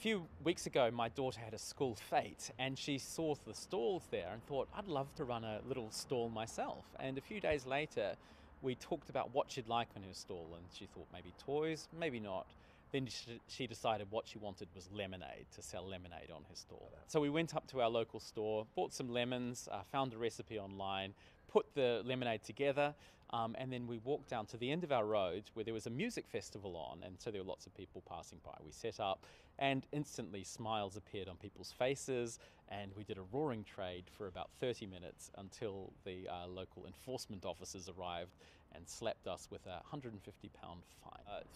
few weeks ago, my daughter had a school fete and she saw the stalls there and thought, I'd love to run a little stall myself. And a few days later, we talked about what she'd like on her stall, and she thought maybe toys, maybe not. Then she decided what she wanted was lemonade, to sell lemonade on her stall. So we went up to our local store, bought some lemons, found a recipe online, put the lemonade together, and then we walked down to the end of our road where there was a music festival on, and so there were lots of people passing by. We set up, and instantly smiles appeared on people's faces, and we did a roaring trade for about 30 minutes until the local enforcement officers arrived and slapped us with a £150 fine.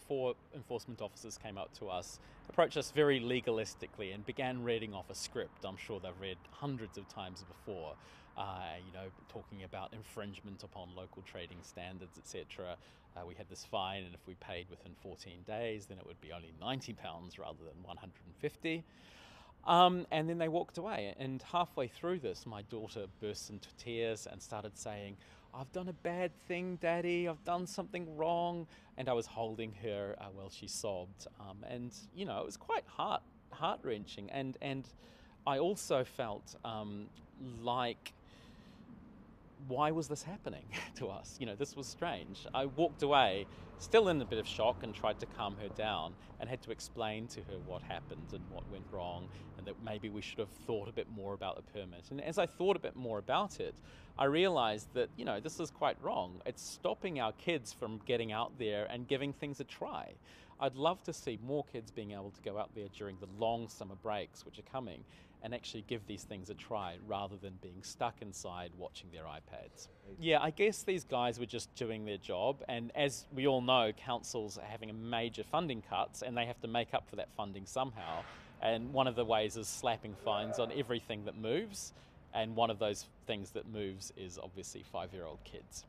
4 enforcement officers came up to us, approached us very legalistically and began reading off a script I'm sure they've read hundreds of times before, talking about infringement upon local trading standards, etc. We had this fine, and if we paid within 14 days, then it would be only £90 rather than £150. And then they walked away, and halfway through this, my daughter burst into tears and started saying, I've done a bad thing, Daddy, I've done something wrong. And I was holding her while she sobbed. And, it was quite heart-wrenching. And I also felt like, why was this happening to us? This was strange. I walked away, still in a bit of shock, and tried to calm her down and had to explain to her what happened and what went wrong, and that maybe we should have thought a bit more about the permit. And as I thought a bit more about it, I realized that, this is quite wrong. It's stopping our kids from getting out there and giving things a try. I'd love to see more kids being able to go out there during the long summer breaks, which are coming, and actually give these things a try rather than being stuck inside watching their iPads. Yeah, I guess these guys were just doing their job, and as we all know, councils are having a major funding cuts and they have to make up for that funding somehow. And one of the ways is slapping fines on everything that moves, and one of those things that moves is obviously 5-year-old kids.